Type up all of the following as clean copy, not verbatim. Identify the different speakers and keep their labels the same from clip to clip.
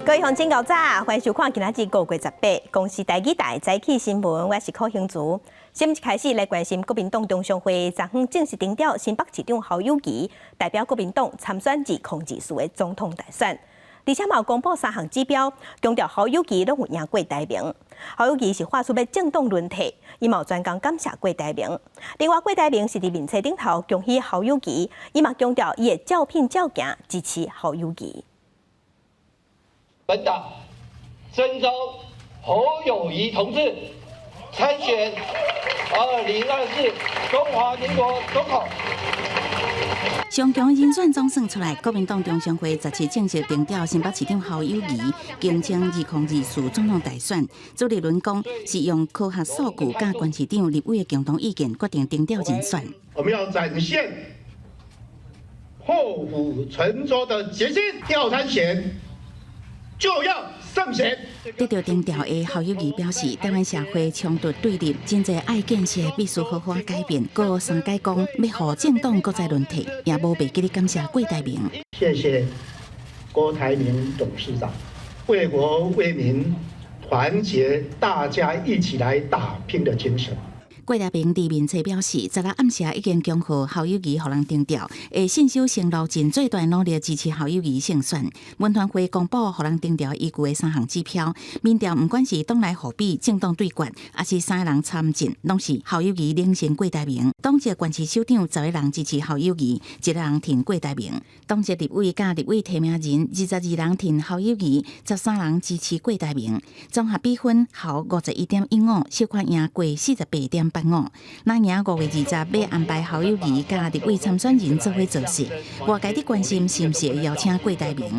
Speaker 1: 各位乡亲高早，欢迎收看今仔日5月18公司台语台早起新闻，我是柯兴竹。先一开始来关心国民党中常会昨昏正式定调新北市长侯友宜代表国民党参选2024的总统大选，而且嘛有公布3项指标，强调侯友宜拢有赢过台铭。侯友宜是发出要政党轮替，伊嘛有专工感谢郭台铭。另外，郭台铭是伫面册顶头恭喜侯友宜，伊嘛强调伊会照拼照行支持侯友宜。
Speaker 2: 本党征召侯友宜同志参选2024中华民国总统。
Speaker 3: 上强人选总算出来，国民党中常会17正式定调新北市长侯友宜竞争2024总统大选。朱立伦讲是用科学数据甲县市长、立委的共同意见决定定调人选。
Speaker 4: 我们要展现破釜沉舟的决心，要参选就要胜选。
Speaker 3: 得到定调的侯友宜表示，台湾社会冲突对立，真侪爱建设必须好好改变。阁三解讲，要互政党搁再轮替，也无袂记咧感谢郭台铭。
Speaker 4: 谢谢郭台铭董事长，为国为民，团结大家一起来打拼的精神。
Speaker 3: 郭台铭伫面册表示，16暗时已经恭贺侯友宜，互人定调，会信守承诺，尽最大努力支持侯友宜胜选。文团会公布互人定调依据的3项指标，民调不管是党内互比、政党对决，还是3个人参战，拢是侯友宜领先郭台铭。党籍县市首长10个人支持侯友宜，1个人挺郭台铭。党籍立委甲立委提名人22人挺侯友宜，13人支持郭台铭。综合比分侯51.15，小可赢过48.85。那赢5月20要安排侯友宜甲立委参选人做伙做事，外界的关心是不是邀请郭台铭？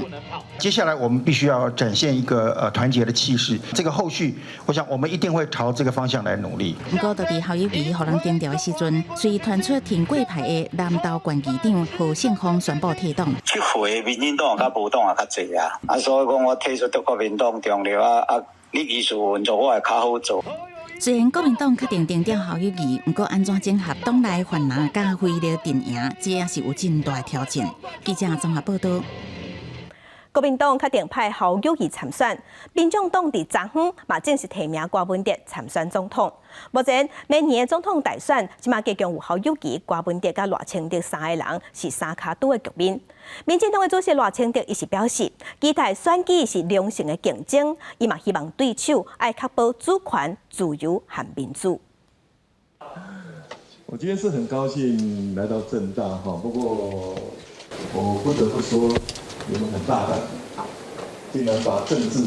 Speaker 5: 接下来我们必须要展现一个团结的气势，这个后续，我想我们一定会朝这个方向来努力。
Speaker 3: 不过，就伫侯友宜互人定调的时阵，随传出挺郭派的南投县议长何胜峰宣布退党。
Speaker 6: 去回民进党甲无党也较济啊，所以讲我退出到国民党中了你技术运作我会较好做。
Speaker 3: 虽然国民党确定定调侯友宜，不过安怎整合党内泛蓝甲灰的阵营，这也是有真大的挑战。记者综合报道。
Speaker 1: 国民党确定派侯友宜参选，民众党伫昨昏嘛正式提名郭文哲参选总统。目前明年的总统大选，即马加共有侯友宜、郭文哲甲赖清德3个人是3卡赌的局面。民进党的主席赖清德伊是表示，期待选举是良性的竞争，伊嘛希望对手爱确保主权、自由和民主。
Speaker 7: 我今天是很高兴来到政大哈，不过我不得不说。你们很大胆，竟然把政治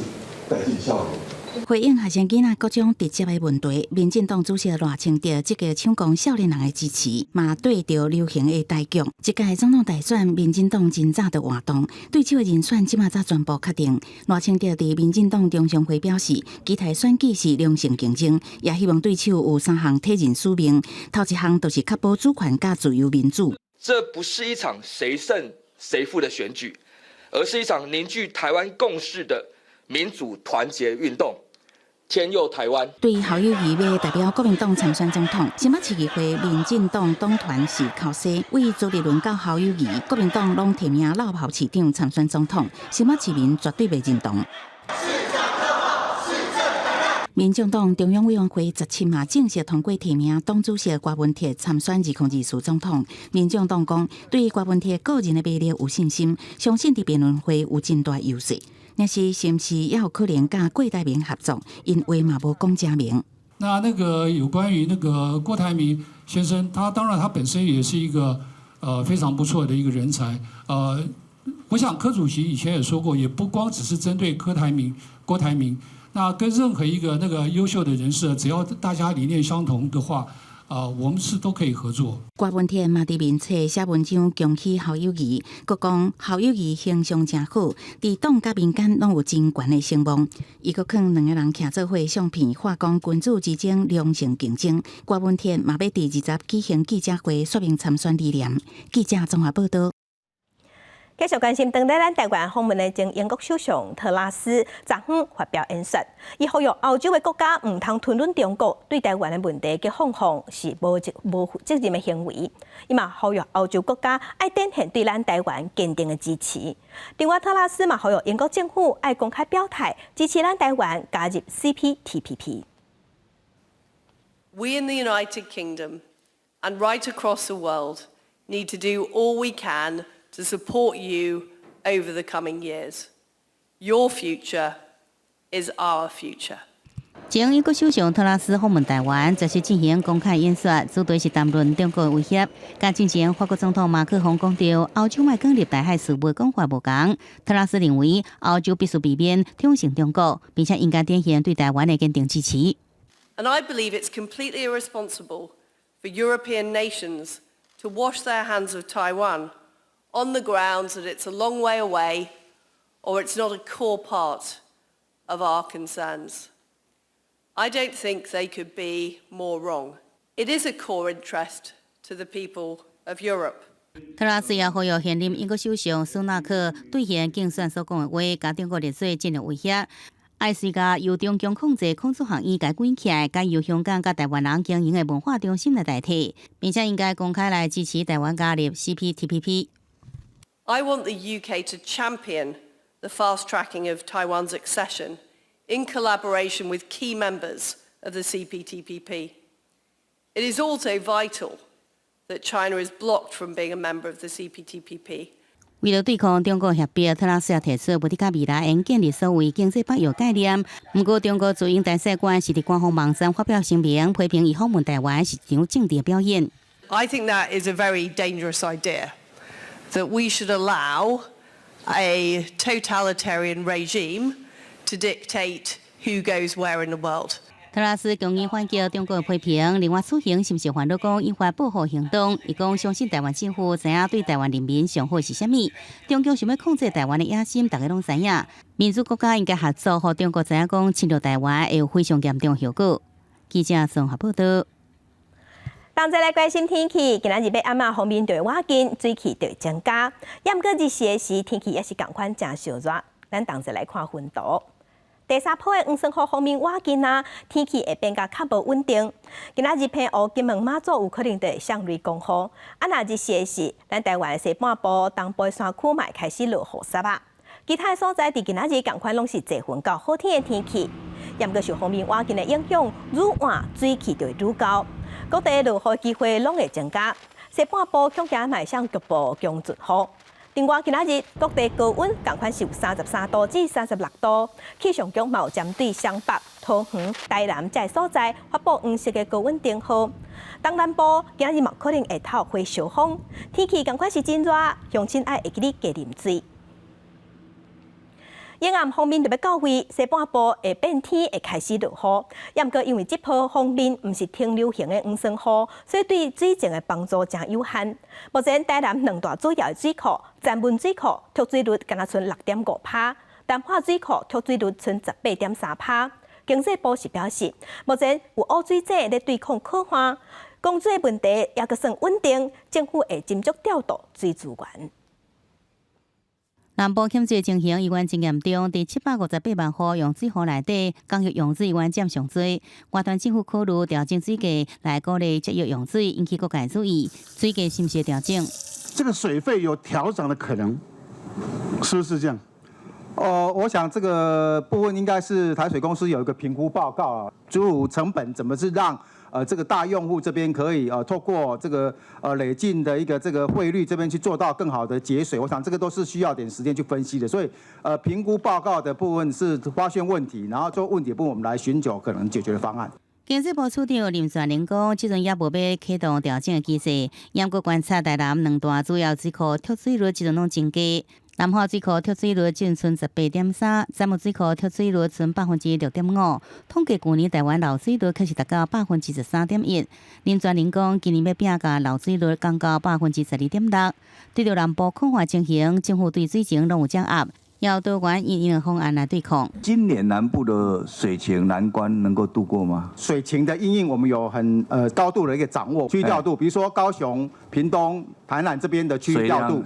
Speaker 7: 带进校园。
Speaker 3: 回应学生囡仔各种直接的问题，民进党主席赖清德积极抢攻少年人的支持，嘛对着流行的大局。这届总统大选，民进党真早就活动，对手的人选即马才全部确定。赖清德伫民进党中常会表示，期待选举是良性竞争，也希望对手有3项体认使命。头一项就是确保主权甲自由民主。
Speaker 8: 这不是一场谁胜谁负的选举。而是一场凝聚台湾共识的民主团结运动，天佑台湾。
Speaker 3: 对于侯友宜要代表国民党参选总统，新北市议会民进党党团是靠西，为朱立伦到侯友宜，国民党拢提名老炮市长参选总统，新北市民绝对袂认同。民众党中央委员会17嘛正式通过提名党主席郭文哲参选2024总统。民众党讲，对郭文哲个人的魅力有信心，相信伫辩论会有真大优势。但是是不是也有可能甲郭台铭合作？因话嘛无讲正明。
Speaker 9: 那个有关于那个郭台铭先生，他当然他本身也是一个非常不错的一个人才。我想柯主席以前也说过，也不光只是针对郭台铭。那跟任何一个优秀的人士，只要大家理念相同的话，我们是都可以合作。
Speaker 3: 郭文哲嘛伫面册写文章恭喜侯友宜，佮讲侯友宜形象真好，伫党甲民间拢有真悬的声望。伊佮劝2个人徛做伙相片，话讲君主之争良性竞争。郭文哲嘛要第20举行记者会说明参选理念。记者综合报道。
Speaker 1: 继续关心当地咱台湾访问的前英国首相特拉斯昨昏发表演说，伊呼吁欧洲的国家唔通吞吞中国对台湾的问题嘅放放是无责任的行为。伊嘛呼吁欧洲国家爱展现对咱台湾坚定的支持。另外，特拉斯嘛呼吁英国政府爱公开表态支持咱台湾加入 CPTPP。
Speaker 10: We in the United Kingdom and right across the world need to do all we can to support you over the coming years. Your future is our future.
Speaker 3: 前英国首相特拉斯访问台湾，则是进行公开演说，主题是谈论中国威胁。甲之前法国总统马克龙讲到，欧洲卖建立台海事务讲法无同。特拉斯认为，欧洲必须避免挑衅中国，并且应该展现对台湾的坚定支持。
Speaker 10: And I believe it's completely irresponsible for European nations to wash their hands of Taiwan on the grounds that it's a long way away or it's not a core part of our concerns. I don't think they could be more wrong. It is a core interest to the people of Europe.
Speaker 3: 特拉斯也呼吁现任英国首相苏纳克兑现竞选所讲的话，甲中国列做战略威胁。爱是甲由中共控制空出行医改关起来，甲由香港甲台湾人经营的文化中心来代替，并且应该公开来支持台湾加入 CPTPP。
Speaker 10: I want the UK to champion the fast tracking of Taiwan's accession in collaboration with key members of the CPTPP. It is also vital that China is blocked from being a member of the CPTPP.
Speaker 3: 为了对抗中国脅迫，特拉斯也提出不得未來應建立所謂經濟北約概念。不過，中國駐英大使館是伫官方網站發表聲明，批評伊訪問台灣是一場政治表演。
Speaker 10: I think that is a very dangerous idea, that we should allow a totalitarian regime to dictate who goes where in the world.
Speaker 3: 特拉斯公然反擊中國批評，另外此行是毋是反倒講引發報復行動？伊講相信台灣政府知影對台灣人民上好是啥物。中共想要控制台灣的野心，大家攏知影。民主國家應該合作，互中國知影講侵略台灣會有非常嚴重後果。記者綜合報道。
Speaker 1: 同齊來關心天氣，今仔日要暗暝方面就會瓦緊，水氣就會增加。也毋過日時時天氣也是共款真燒熱。咱同齊來看溫度。第三波的黃霜雨方面瓦緊啊，天氣會變甲較無穩定。今仔日平湖、金門、馬祖有可能就會上雷公雨。啊，若日時時，咱台灣西半部、東部山區嘛開始落雨濕啊。其他所在佇今仔日共款攏是濟雲到好天的天氣。也毋過受方面瓦緊的影響，愈晚水氣就會愈高，各地落雨機會攏會增加。西半部恐驚嘛會向局部降陣雨。另外，今仔日各地高溫共款是有33度至36度，氣象局嘛有針對湘北、桃園、台南這所在發布黃色的高溫警號。東南部今仔日嘛可能會透會小風，天氣共款是真熱，鄉親愛會記得加啉水。沿岸方面特別到位，西半部會變天，會開始落雨。也毋過因為這波方面毋是挺流行的黃霜雨，所以對水情的幫助真有限。目前台南兩大主要的水庫，湛文水庫蓄水率敢若剩6.5%，淡化水庫蓄水率剩18.3%。經濟部是表示，目前有污水井咧對抗可化，供水問題也閣算穩定，政府會斟酌調度水資源。
Speaker 3: 南部欠水情形依然真嚴重，第758萬戶用水庫內底，公寓用水依然佔上多。外團政府考慮調整水價來鼓勵節約用水，引起各界注意。水價是不是調整？
Speaker 11: 這個水費有調漲的可能，是不是這樣？我想這個部分應該是台水公司有一個評估報告啊，諸如成本怎麼是讓這個大用戶這邊可以透過這個累進的一個這個匯率這邊去做到更好的節水，我想這個都是需要點時間去分析的。所以評估報告的部分是發現問題，然後做問題部分我們來尋求可能解決的方案。
Speaker 3: 經濟部處長林全玲講，即陣也無要啟動調整的機制，也過觀察台南兩大主要水庫蓄水率即陣攏增加。南華水庫蓄水率淨剩18.3%，杉木水庫蓄水率剩6.5%。統計去年台灣漏水率確實達到13.1%。林全玲講，今年要拼甲漏水率降到12.6%。對着南部空化情形，政府對水情攏有掌握，要多元因應的方案來對抗。
Speaker 12: 今年南部的水情難關能夠度過嗎？
Speaker 11: 水情的因應我們有很高度的一個掌握，區域調度，比如說高雄、屏東、台南這邊的區域調度，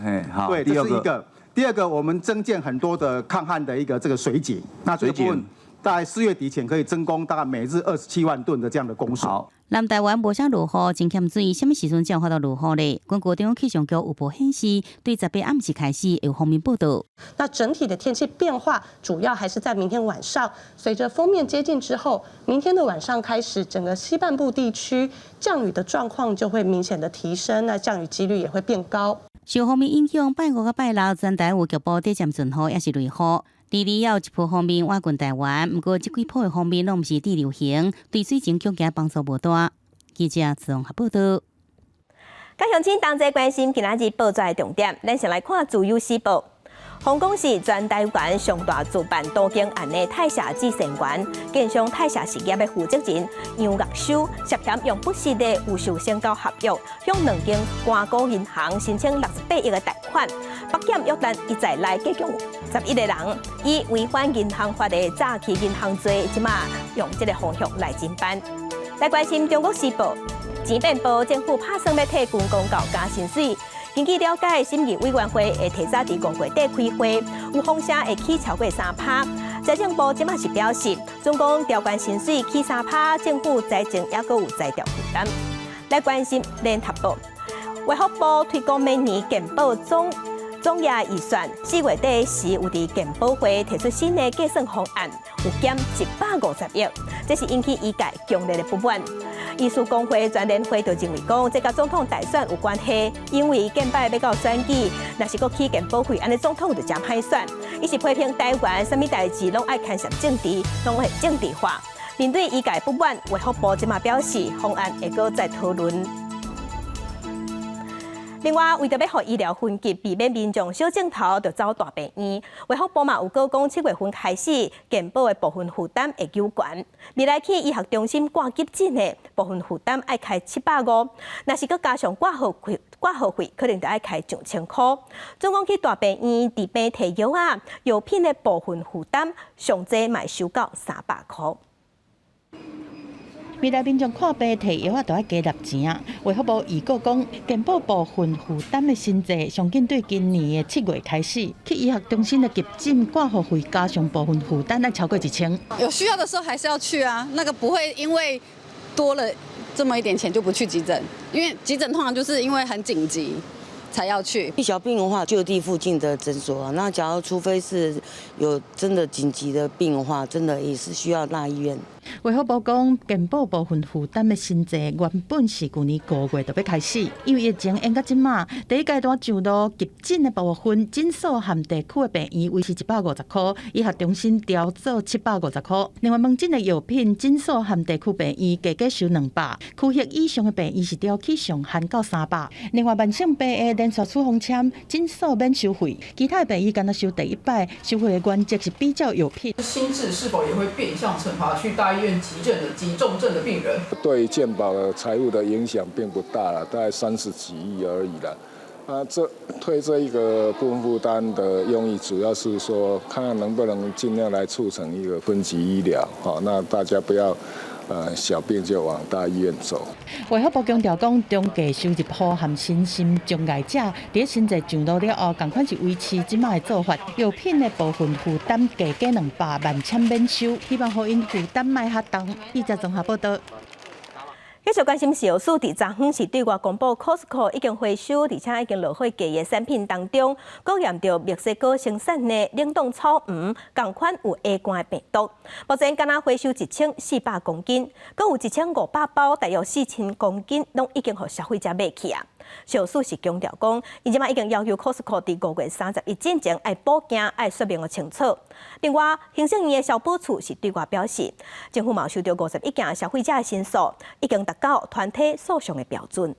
Speaker 11: 對，這是一個。第二个，我们增建很多的抗旱的一个这个水井，那这个部分在4月底前可以增供大概每日27万吨的这样的供水。
Speaker 3: 南台湾无啥落雨，真欠水，什么时阵才有法度落雨呢？关国中气象局有报显示，对18暗时开始有方面报道。
Speaker 13: 那整体的天气变化，主要还是在明天晚上，随着锋面接近之后，明天的晚上开始，整个西半部地区降雨的状况就会明显的提升，那降雨几率也会变高。
Speaker 3: 受方面影响，拜五到拜六，全台有局部短暂阵雨，也是雷雨。第二有一波方面挖近台湾，不过这几波的方面拢不是地流型，对水情恐惊帮助无大。记者自综合报道。
Speaker 1: 甲乡亲同齐关心今仔日报纸的重点，咱先来看《自由时报》。香港是全台湾上大主办多间案的泰社制成员，建商泰社事业的负责人杨岳修涉嫌用不实的预售先交合约，向2间官股银行申请68亿的贷款，北检约旦一在内计共11个人，以违反银行法的诈欺银行罪，即马用这个方向来侦办。来关心《中国时报》，钱变报政府拍算要替军公教加薪水。根据了解，审议委员会会提早伫5月底开会，有风声会起超过3%。财政部即马是表示，总共调关薪水起3%，政府财政也阁有财调负担。来关心《联合报》，卫福部推广每年健保总额预算，4月底时有伫健保会提出新的计算方案，有减150亿，这是引起医界强烈的不满。医师工会全联会就认为讲，这甲总统大选有关系，因为近摆要到选举，若是阁起健保费，安尼总统就真歹选。伊是批评台湾什么代志拢爱牵涉政治，拢会政治化。面对医界不满，卫福部即马表示，方案会阁再讨论。另外，为着要让医疗分级，避免民众小镜头就走大病院，卫福部嘛有讲7月份开始，健保的部分负担会有悬。未来去医学中心挂急诊的部分负担爱开750，若是阁加上挂号费，可能就爱开2000块。总共去大病院治病摕药啊、药品的部分负担，上济嘛收到300块。
Speaker 14: 未来民众看病摕药都要加纳钱。卫福部预告讲，健保部分负担的新制，上紧对今年的7月开始，去医学中心的急诊挂号费加上部分负担，要超过1000。
Speaker 15: 有需要的时候还是要去啊，那个不会因为多了这么一点钱就不去急诊，因为急诊通常就是因为很紧急才要去。
Speaker 16: 小病的话，就地附近的诊所啊。那假如除非是有真的紧急的病的话，真的也是需要大医院。
Speaker 14: 卫福部讲，健保部分负担的新制原本是去年5月就要开始，因为疫情延到今嘛，第一阶段上路急诊的部分，诊所含地区的病院维持150块，医学中心调做750块。另外，门诊的药品，诊所含地区病院加收200，区域以上的病院是调起上限到300。另外，慢性病的连续处方签，诊所免收费，其他的病院敢若收第一摆，收费的原则是比较药品。
Speaker 17: 新制是否也会变相惩罚去大医院急诊的急重症的病人？
Speaker 7: 对健保的财务的影响并不大了，大概30几亿而已了。推这一个部分负担的用意，主要是说看看能不能尽量来促成一个分级医疗，好，那大家不要小病就往大医院走。
Speaker 14: 卫福部强调讲，中价收入户含身心障碍者，伫新制上路了后，同款是维持即卖的做法。药品的部分负担加200万签免收，希望互因负担卖较重。记者综合报道。
Speaker 1: 继续关心小数，伫昨昏是对外公布 ，Costco 已经回收，而且已经落货价的产品当中，检验到墨西哥生产的冷冻草鱼，同款有 A 肝病毒。目前敢若回收1400公斤，阁有1500包，大约4000公斤，拢已经互消费者买去啊。小数是强调讲，伊即马已经要求 Costco 伫5月31之前爱补件，爱说明个清楚。另外，行政院的消保处是对外表示，政府嘛收到51件消费者的申诉，已经达到团体诉讼的标准。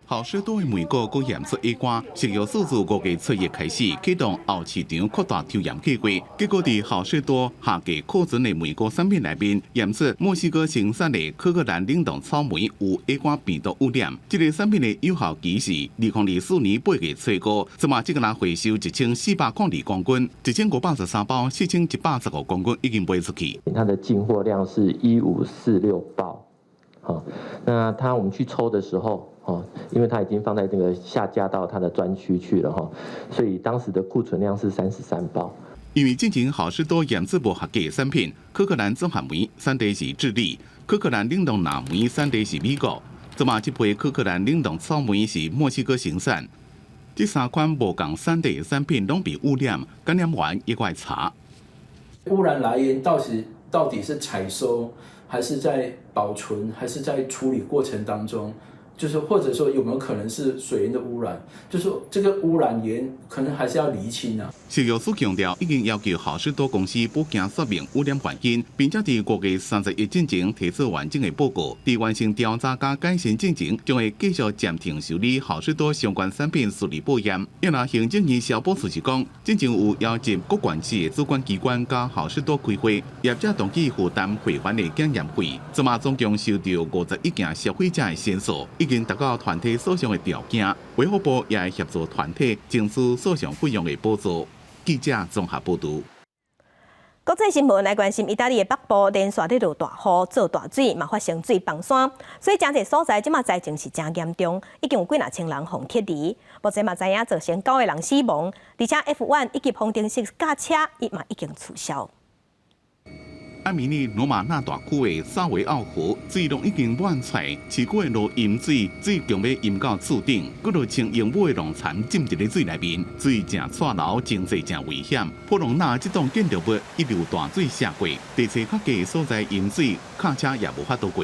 Speaker 18: 好事多的美国国验出 A 肝，食药署自5月7日开始启动后市场扩大抽验计划，结果伫好事多下架库存的美国产品内面，验出墨西哥生产的可可兰冷冻草莓有 A 肝病毒污染。这个产品的有效期是2024年8月初5，即马这个人回收1402公斤，1583包4115公斤已经卖出去。
Speaker 19: 它的进货量是1546包。好，那我们去抽的时候，因为它已经放在这个下架到它的专区去了哈，所以当时的库存量是33包。
Speaker 18: 因为进前好事多验质不合格产品，可可兰综合酶产地是智利，可可兰冷冻蓝莓产地是美国，这嘛这批可可兰冷冻草莓是墨西哥生产。这3款无共产地的产品拢被污染，感染源也怪查。
Speaker 20: 污染来源到底是采收，还是在保存，还是在处理过程当中？就是或者说有没有可能是水源的污染？就是这个污染源可能还是要厘清啊。
Speaker 18: 食药署强调，已经要求好事多公司补件说明污染原因，并且在5月31日前提出完整的报告。在完成调查加改善进程，将会继续暂停受理好事多相关产品受理报验。因为行政院消保处是讲，进前有邀集各县市的主管机关加好事多开会，业者同意负担会员的检验费。这嘛总共收到51件消费者的申诉。已经达到团体诉讼的条件，卫福部也会协助团体争取诉讼费用的补助。记者综合报道。
Speaker 1: 国际新闻来关心，意大利的北部连续咧落大雨、做大水，嘛发生水崩山，所以真侪所在即马灾情是真严重，已经有几千人互撤离。目前嘛知影造成9个人死亡，而且 F1 以及方程式驾车嘛已经取消。
Speaker 18: 阿米尼罗马那大区的萨维奥湖水量已经满出，市区的路淹水，水强要淹到厝顶，佫落像用母的龙蚕浸伫咧水内面，水正错流，经济正危险。普隆纳这栋建筑物一流大水下过，地势较低的所在淹水，卡车也无法度过。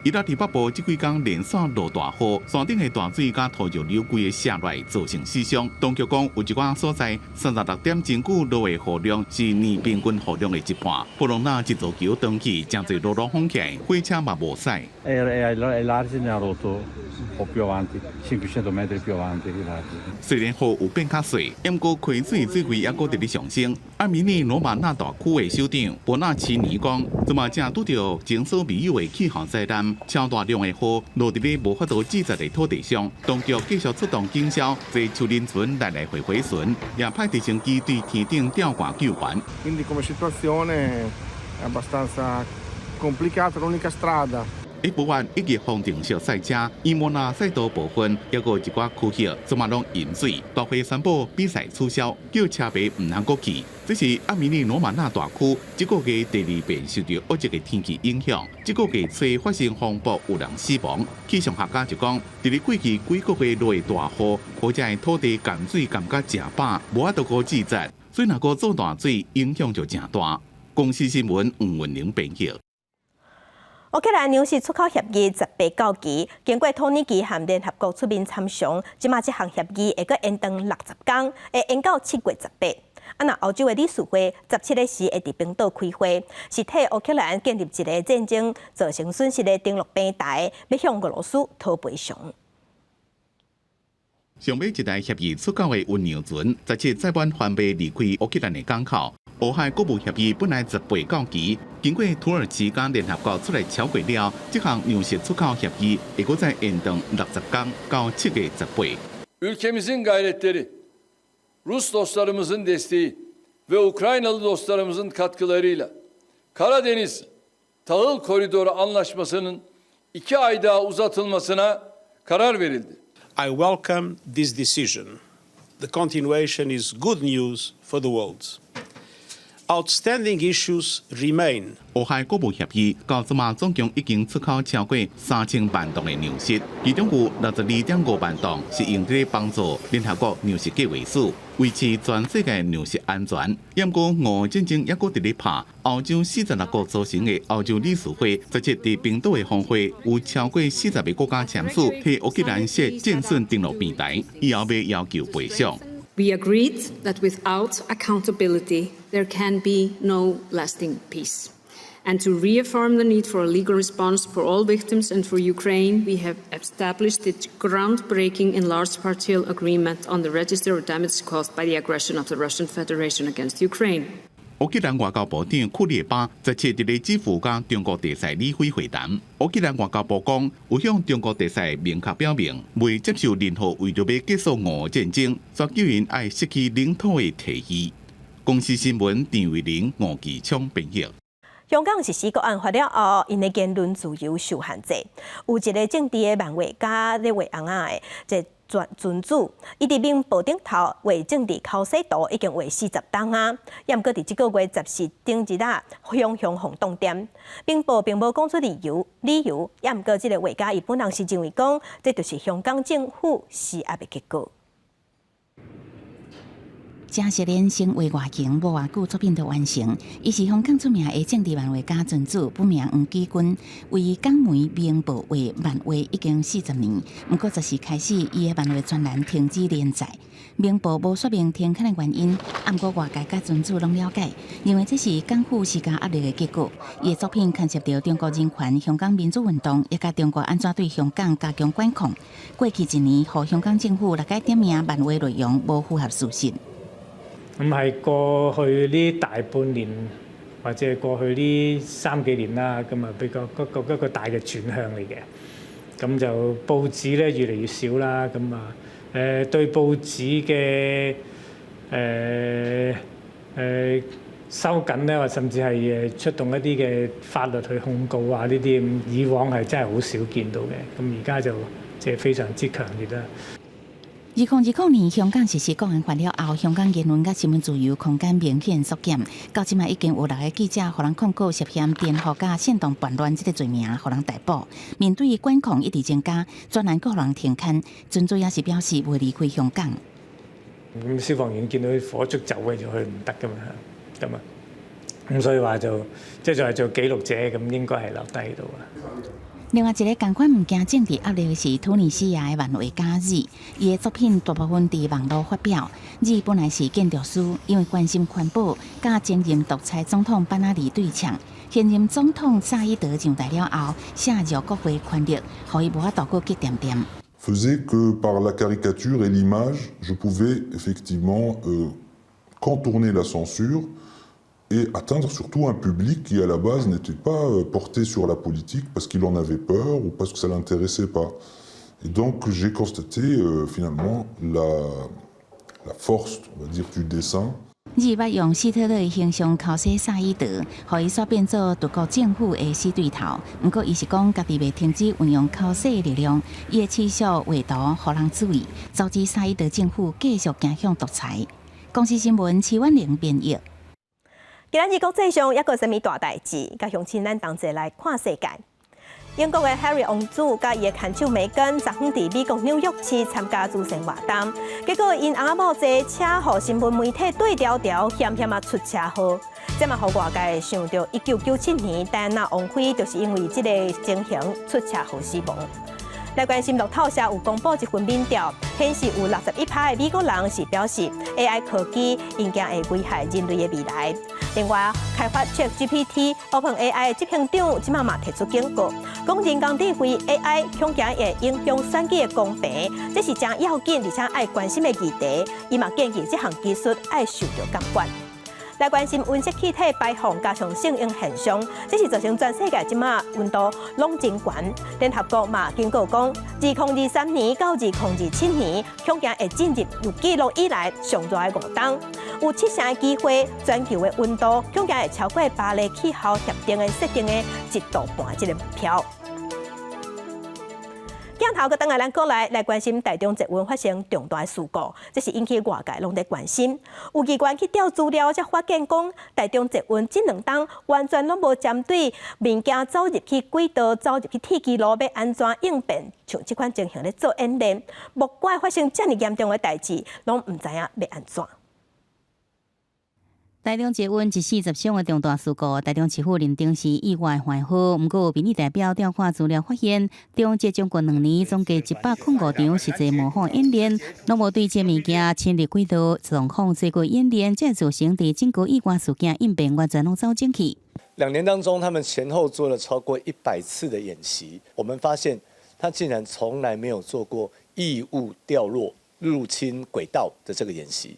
Speaker 18: 意大利北部这几天连续落大雨，山顶的大水甲土石流规个下来，造成死伤。当局讲有一寡所在36点真久落的雨量是年平均雨量的一半。普隆纳一座桥登起，真侪路路封起来，火车嘛无驶。虽然雨有变较细，不过开水水位也搁伫咧上升。阿米尼罗马那大区的首长博纳奇尼讲，即马正拄到前所未有的气候灾难，超大量的雨落伫咧无法度治责的土地上。当局继续出动警消，坐树林船来回巡，也派直升机对天顶吊挂救援。
Speaker 21: Quindi come situazione è abbastanza complicata, l'unica strada.
Speaker 18: F1 以及方程式赛车、伊莫纳赛道部分，还有一寡区域，即马拢淹水。大会宣布比赛取消，叫车迷唔能过去。这是阿米尼罗马那大区这个月第2遍受到恶劣的天气影响。这个月初发生风暴，有人死亡。气象学家就讲，伫咧过去几个月落的大雨，或者係土地含水含甲正饱，无法度过治责，所以若个做大水，影响就正大。公司新闻黄文玲编辑。
Speaker 1: 乌克兰粮食出口协议18到期，经过土耳其和联合国出面参详，即马这项协议会阁延长60天，会延到7月18。那欧洲的理事会17日时会伫冰岛开会，是替乌克兰建立一个战争造成损失的登陆平台，要向俄罗斯讨赔偿。
Speaker 18: 上尾一台协议出口的运油船17载满帆贝离开乌克兰的港口。俄亥国务协议本来18到期，经过土耳其甲联合国出来超过了，这项粮食出口协议会搁再延长60天到7月18。
Speaker 22: Ülkemizin gayretleri, Rus dostlarımızın desteği ve Ukraynalı dostlarımızın katkılarıyla Karadeniz Tahıl Koridoru Anlaşması'nın 2 ay daha uzatılmasına karar verildi.
Speaker 23: I welcome this decision. The continuation is good news for the world. Outstanding issues remain.
Speaker 18: 俄亥国务协议到即马总共已经出口超过3000万吨的粮食，其中有62.5万吨是用在帮助联合国粮食计划署维持全世界粮食安全。不过，俄战争也搁伫咧拍。欧洲46国组成的欧洲理事会17伫冰岛的峰会，有超过40个国家签署替乌克兰设战损登陆平台，以后要求赔偿。
Speaker 24: We agreed that without accountability, there can be no lasting peace. And to reaffirm the need for a legal response for all victims and for Ukraine, we have established the groundbreaking enlarged partial agreement on the register of damage caused by the aggression of the Russian Federation against Ukraine.
Speaker 18: 乌克兰外交部长库列巴17日咧指负甲中国地裁理会会谈。乌克兰外交部讲，有向中国地裁明确表明，未接受任何为着要结束俄战争，却叫因爱失去领土的提议。公司新闻郑伟玲、吴其昌编译。
Speaker 1: 香港实施国安法了后，因的言论自由受限制。有一个政治的漫画家咧画红仔的，即尊主，伊伫明报顶头画政治考试图已经画40档啊，也毋过伫即个月14顶日啊，雄轰动点。明报并无讲出理由，也毋过即个画家伊本人是认为讲，这就是香港政府施压的结果。
Speaker 3: 贾石连生画外景无偌久，作品就完成。伊是香港出名的政治漫画家尊主，本名黄基军，为港媒《明报》画漫画已经40年。不过，就是开始伊的漫画专栏停止连载。《明报》无说明停刊的原因，不过外界甲尊主拢了解，认为这是港府施加压力的结果。伊的作品牵涉到中国人权、香港民主运动，也甲中国安怎对香港加强管控。过去一年，互香港政府6个点名漫画内容无符合事實。
Speaker 2: 咁係過去呢大半年或者過去呢3幾年啦，咁啊比較一個大嘅轉向嚟嘅。咁就報紙咧越嚟越少啦，咁啊對報紙嘅收緊咧，或甚至係出動一啲嘅法律去控告啊呢啲咁，以往係真係好少見到嘅。咁而家就即係非常之強烈啦。
Speaker 3: 2020年，香港實施國安法了後，香港言論甲新聞自由空間明顯縮減。到即賣已經有6個記者，互人控告涉嫌顛覆甲煽動叛亂這個罪名，互人逮捕。面對管控一直增加，專欄各互人停刊，尊主也是表示會離開香港。
Speaker 2: 咁消防員見到火燭走嘅就去唔得噶嘛，咁啊，咁所以話就即係做記錄者，咁應該係留低喺度啊。
Speaker 3: 另外一個同款唔驚政治壓力的是突尼西亞的漫畫家日，伊的作品大部分佇網絡發表。日本來是建築師，因為關心環保，甲前任獨裁總統班阿里對搶。現任總統薩伊德上台了後，下入國會權力，互伊無法度過激點點。
Speaker 4: faisait que par la caricature et l'image, je pouvais effectivement contourner la censure et atteindre surtout un public qui à la base n'était pas porté sur la politique parce qu'il en avait peur ou parce que ça l'intéressait pas. Et donc j'ai constaté finalement la force, on va dire, du dessin.
Speaker 3: 日捌用希特勒的形象考试萨伊德，互伊所变做德国政府的死对头。不过，伊是讲家己未停止运用考试的力量，伊的持续画图互人注意，导致萨伊德政府继续走向独裁。公司新闻齐婉玲编译。
Speaker 1: 今日国际上抑个什么大代志？甲乡亲咱同齐来看世界。英国的 Harry 王子甲伊的牵手梅根，昨昏伫美国纽约市参加祖先活动，结果因翁仔某坐车，互新闻媒体对调险险出车祸，这嘛互外界想到1997年戴安娜王妃就是因为这个情形出车祸死亡。来关心路透社有公布一份民调，显示有61%的美国人是表示 AI 科技应将会危害人类的未来。另外，开发 ChatGPT、OpenAI 执行长即嘛提出警告，讲人工智慧 AI 恐惊会影响选举的公平，这是真要紧而且爱关心的议题。伊嘛建议这项技术爱受到监管。来关心温室气体排放加上性影现象，这是造成全世界即马温度拢真悬。联合国嘛警告讲，2023年到2027年，恐惊会进入有记录以来上热的5冬，有7成的机会，全球的温度恐惊会超过巴黎气候协定的设定的1.5度这个目标。镜头个等下，咱过来关心台中节温发生重大事故，这是引起外界拢在关心。有机关去调资料，才发现讲台中节温这2冬完全拢无针对民间走入去轨道、走入去铁基路要安怎应变，像这款情形咧做演练。莫怪发生这么严重的代志，拢唔知影要安怎。
Speaker 5: 台中节温140伤的重大事故，台中市府认定是意外还好。不过，民意代表调看资料发现，中捷将近2年，总计105场实际模仿演练，拢无对这物件侵入轨道状况做过演练，这造成伫整个意外事件应变完全拢走进去。
Speaker 6: 2年当中，他们前后做了超过100次的演习，我们发现他竟然从来没有做过异物掉落、入侵轨道的这个演习。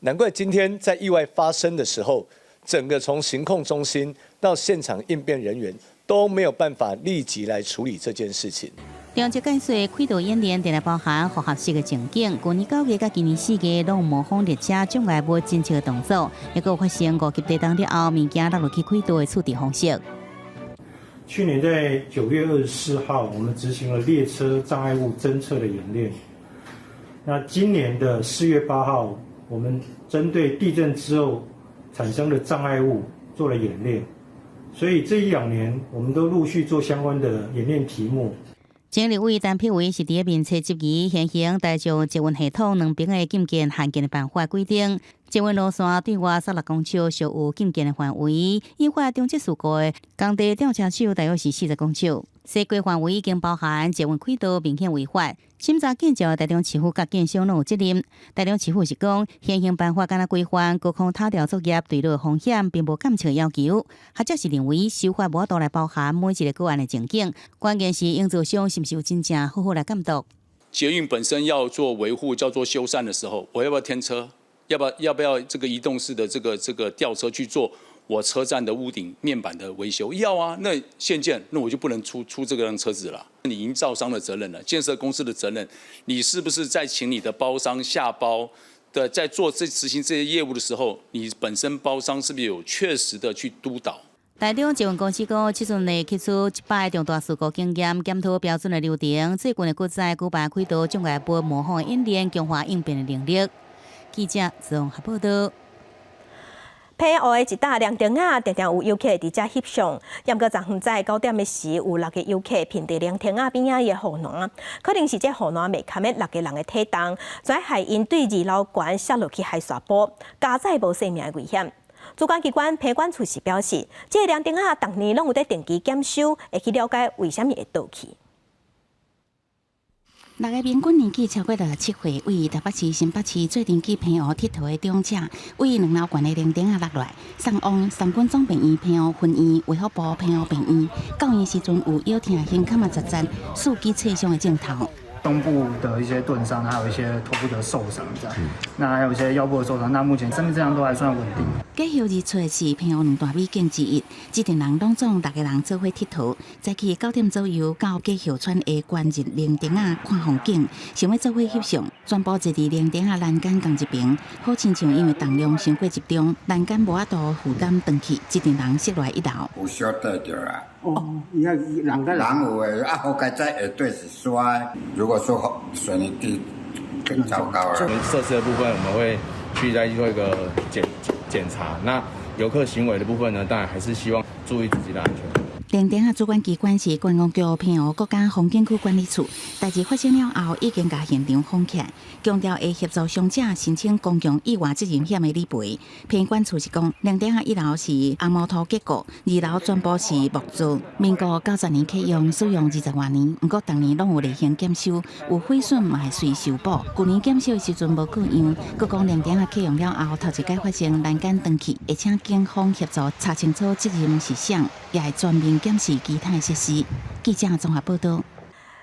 Speaker 6: 难怪今天在意外发生的时候，整个从行控中心到现场应变人员都没有办法立即来处理这件事情。
Speaker 5: 两节解说开导演练，定来包含复合式的情景。去年9月甲今年4月，拢模仿列车障碍物侦测的动作，也有发生5级地震了后，物件落落去开导的处理方式。
Speaker 8: 去年在9月24号，我们执行了列车障碍物侦测的演练。那今年的4月8号，我们针对地震之后产生的障碍物做了演练。所以这1-2年，我们都陆续做相关的演练题目。
Speaker 5: 前立委陈佩维是伫面册质疑现行大众捷运系统两边的禁建限建的办法规定，捷运路线对外16公尺属有禁建的范围，依法中级事故的工地吊车手大约是40公尺。西规范围已经包含捷运轨道明显违法，审查建造台中市府甲建商拢有责任。台中市府是讲，现行办法敢若规范高空塔吊作业对落风险，并无监测要求。或者是认为修法无法度来包含每一个个案的情景，关键是营造商是不是有真正好好来监督。
Speaker 9: 捷运本身要做维护、叫做修缮的时候，我要不要添车？要不要这个移动式的这个吊车去做我车站的屋顶面板的维修？要啊，那现建那我就不能出这个车子了。你营造商的责任了，建设公司的责任，你是不是在请你的包商下包的在做执行这些业务的时候，你本身包商是不是有确实的去督导？
Speaker 5: 台中捷运公司讲，即阵内吸取100个重大事故经验，检讨标准的流程，最近的国在举办开导障碍物模仿演练，强化应变的能力。记者综合报道。
Speaker 1: 澎湖的一搭亮灯啊，常常有游客伫遮翕相。严格昨昏在9点的时，有6个游客凭伫亮灯啊边仔的护栏，可能是这护栏未堪的6个人的体重，跩害因对2楼悬摔落去海沙坡，加载无性命的危险。主管机关澎管处是表示，这个亮灯啊，逐年拢有在定期检修，会去了解为什么会倒去。
Speaker 3: 6个平均年纪超过67岁，为台北市、新北市最长期澎湖佚佗的长者，为2楼悬的铃铛落来，送往三军总病院、澎湖分院、卫福部澎湖病院。到院时阵有腰疼、胸坎杂杂、四肢侧伤的症头。
Speaker 10: 胸部的一些钝伤，还有一些头部的受伤，这样，那还有一些腰部的受伤，那目前生命质量都还算稳定。
Speaker 3: 继续日出是澎湖2大美景之一，这群人拢总6个人做伙佚佗，早起9点左右到继续川的观日铃铛啊看风景，想要做伙翕相，全部坐伫铃铛啊栏杆同一边，好亲像因为重量伤过集中，栏杆无法度负担登去，这群人摔落1楼。
Speaker 12: 有小得着啊。
Speaker 10: 哦，你看人
Speaker 12: 有诶，啊，好该在下对是摔。如果说水泥地更糟糕了。
Speaker 25: 设施的部分，我们会去再做一个检查。那游客行为的部分呢，当然还是希望注意自己的安全。
Speaker 3: 铃铛啊，主管机关是观光局澎湖国家风景区管理处。代志发生了后，已经把现场封起来，强调会协助伤者申请公共意外责任险的理赔。澎管处是讲，铃铛啊1楼是红毛土结构，2楼全部是木造，民国90年启用，使用20多年。不过当年拢有例行检修，有毁损嘛会随修补。去年检修的时阵无过样，佮讲铃铛啊启用了后，头一摆发生栏杆断去，会请警方协助查清楚责任是啥，也会全面 检视其他设施。记者综合报道。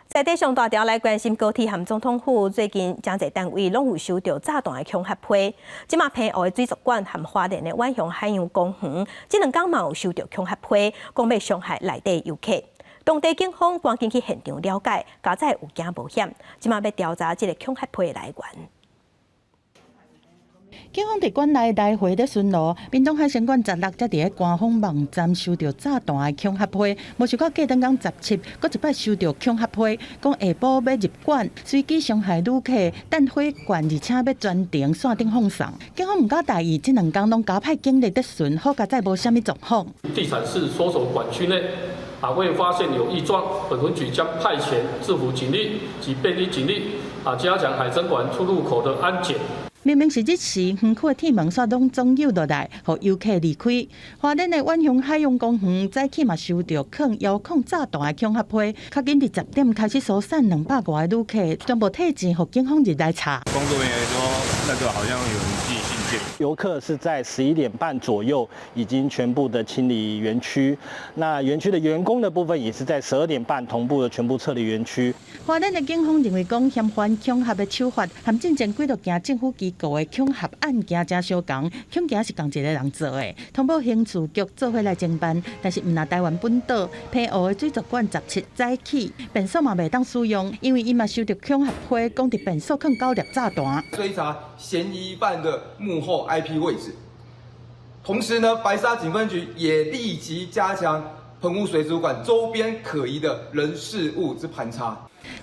Speaker 1: 在地上大条来关心高铁和总统府，最近真侪单位拢有收到炸弹的恐吓批。即马澎湖的水族馆和花莲的万雄海洋公园，这2天嘛有收到恐吓批，讲要伤害内地游客。当地警方赶紧去现场了解，加载有惊无险。即马要调查这个恐吓批的来源。
Speaker 14: 警方伫馆内来回咧巡逻，屏东海参馆16才伫咧官方网站收到炸弹的恐吓批，无想到过等讲17，搁一摆收到恐吓批，讲下晡要入馆，随机伤害旅客，弹火罐，而且要专程线顶放送。警方唔敢大意，这2天拢加派警力在巡，好加再无虾米状况。
Speaker 26: 地产市所属管区内，未发现有异状，本分局将派遣制服警力及便衣警力，加强海参馆出入口的安检。
Speaker 14: 明明是日时，园区的铁门煞拢总有落来，互游客离开。花莲的万雄海洋公园早起嘛收到遥控炸弹的恐吓批，较紧伫10点开始疏散200多个旅客，全部退钱，互警方入来查。
Speaker 25: 工作人员说，那个好像有人寄信件。
Speaker 7: 游客是在11点半左右已经全部的清理园区，那园区的员工的部分也是在12点半同步的全部撤离园区。
Speaker 14: 花莲的警方认为讲嫌犯恐吓的手法，和之前几多件政府机构的恐吓案件真相同，恐惊是同一个人做的。通报刑事局做伙来侦办，但是唔拿台湾本岛澎湖的水族馆17早起，便所嘛袂当使用，因为伊嘛收到恐吓批，讲伫便所放高粒炸弹。
Speaker 11: 追查嫌疑犯的幕后 IP 位置，同时呢，白沙警分局也立即加强澎湖水族馆周边可疑的人事物之盘查。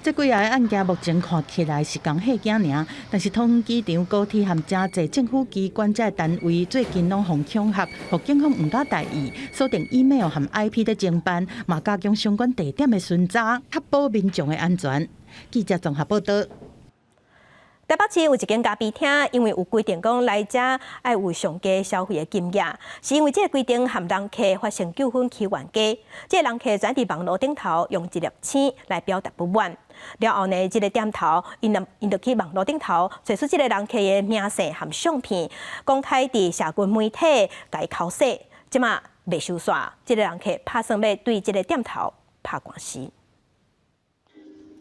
Speaker 14: 这几下的案件目前看起来是讲吓惊尔，但是桃园机场、高铁和真侪政府机关这单位最近拢互恐吓，互警方唔敢大意，锁定 email 和 IP 的侦办，嘛加强相关地点的巡查，确保民众的安全。记者综合报道。
Speaker 1: 台北市有一间咖啡厅，因为有规定讲来者要有上低消费的金额，是因为这个规定和人客发生纠纷起冤家。这个人客转伫网络顶头用一粒星来表达不满，了后呢，这个店头因就去网络顶头找出这个人客的名姓和相片，公开伫社群媒体甲伊口洗，即马未收煞。这个人客打算要对这个店头拍官司。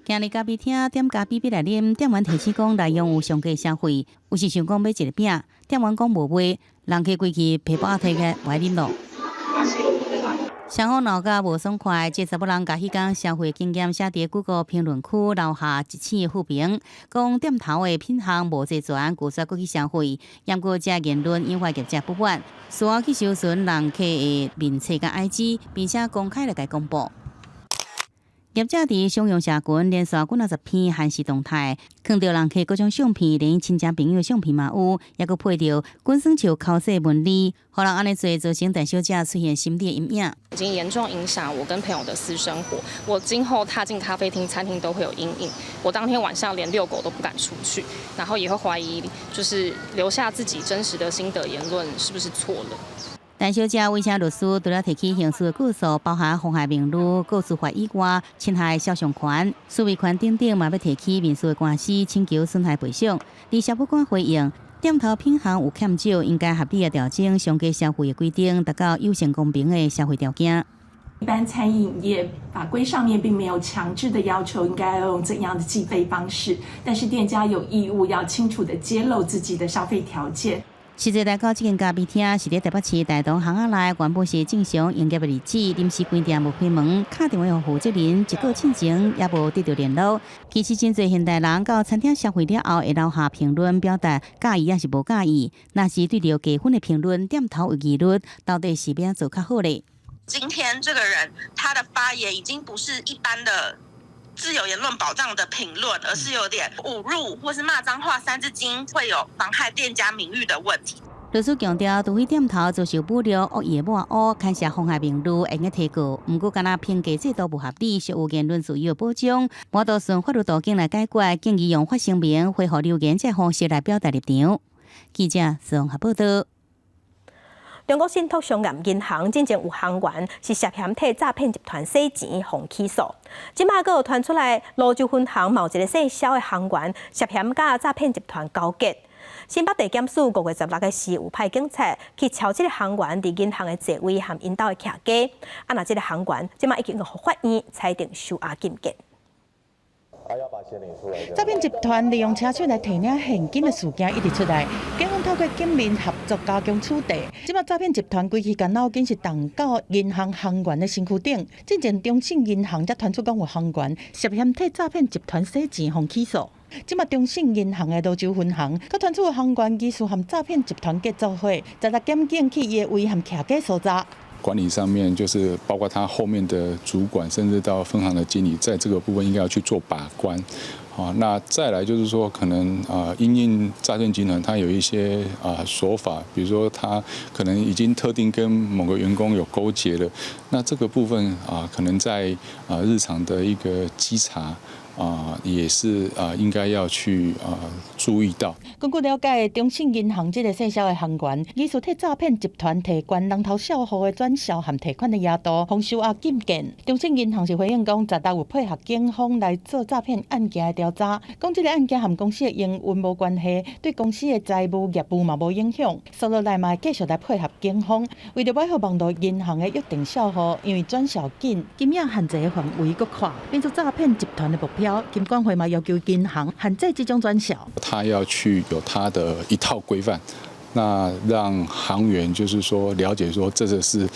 Speaker 5: 今日咖啡厅点咖啡来啉，店员提醒讲内容有上价消费，有时想讲买一个饼，店员讲无买，人客规气皮包摕起来啉咯。双方闹甲无爽快，这查某人甲迄天消费经验写伫 Google 评论区留下1星负评，讲店头的品项无齐全，拒绝过去消费。不过这言论引发业者不满，需要去搜寻人客的面册甲 IG， 并且公开来甲公布。业者伫商用社群连续几50篇限时动态，看到人客各种相片，连亲戚朋友相片嘛有，也佮配着滚酸球口水纹理，互人安尼做，造成陈小姐出现心理的阴影。
Speaker 13: 已经严重影响我跟朋友的私生活，我今后踏进咖啡厅、餐厅都会有阴影。我当天晚上连遛狗都不敢出去，然后也会怀疑，就是留下自己真实的心得言论是不是错了。
Speaker 5: 陈小姐委请律师除了提起刑事的告诉，包含妨害名誉、告诉法以外，侵害肖像权、私维权等等，嘛要提起民事的官司，请求损害赔偿。而消保官回应，店头品项有欠少，应该合理的调整上架消费的规定，达到友善公平的消费条件。
Speaker 15: 一般餐饮业法规上面并没有强制的要求应该要用怎样的计费方式，但是店家有义务要清楚的揭露自己的消费条件。
Speaker 5: 实际来到这间咖啡厅是伫台北市大同巷仔内，原本是正常营业的日子，临时关店无开门，打电话予负责人，一个进前也无得到联络。其实真侪现代人到餐厅消费了后，会留下评论，表达介意还是无介意。若是对着加分的评论，店头有疑虑，到底是要做较好嘞？
Speaker 16: 今天这个人他的发言已经不是一般的自由言论保障的评论，而是有点侮辱或是骂脏话、三字经，会有妨害店家名誉的问题。
Speaker 5: 律师强调，除非店头遭受侮辱、恶意抹黑、牵涉妨害名誉，应该提告。不过，敢若评价制度不合理，属有言论自由保障，无多顺法律途径来解决，建议用法声明、恢复留言这方式来表达立场。记者综合报道。
Speaker 1: 中国信托商业银行之前有行员是涉嫌替诈骗集团洗钱，互起诉。即马佫有传出来，泸州分行某一个细小的行员涉嫌甲诈骗集团勾结。新北地检署5月16日时有派警察去敲这个行员伫银行的座位和因兜的徛家。啊，那这个行员即马已经互法院裁定收押禁见。
Speaker 14: 诈骗集团利用车手来提领现金的事件一直出来，警方透过警民合作加强处理。即马诈骗集团规期间脑筋是动到银行行员的身躯顶。之前中信银行才传出讲有行员涉嫌替诈骗集团洗钱，互起诉。即马中信银行的泸州分行，佮传出有行员疑似和诈骗集团结作伙，在检警去伊的位和徛家搜查。
Speaker 17: 管理上面就是包括他后面的主管，甚至到分行的经理，在这个部分应该要去做把关。那再来就是说，可能因应诈骗集团它有一些手法，比如说他可能已经特定跟某个员工有勾结了，那这个部分可能在日常的一个稽查也是应该要去注意到。
Speaker 14: 根据了解，中信银行这个细小的行员，疑似替诈骗集团提关人头小户的转销和提款的额度，丰收额禁见。中信银行是回应讲，实在有配合警方来做诈骗案件的调查，讲这个案件和公司的营运无关系，对公司的财务业务嘛无影响。收落来嘛继续来配合警方，为着要让网络银行的约定小户因为转销紧，金额限制的范围搁宽，变作诈骗集团的目标。金管会嘛要求银行限制这种转销。
Speaker 17: 他要去有他的一套规范，那让行员就是说了解说这个是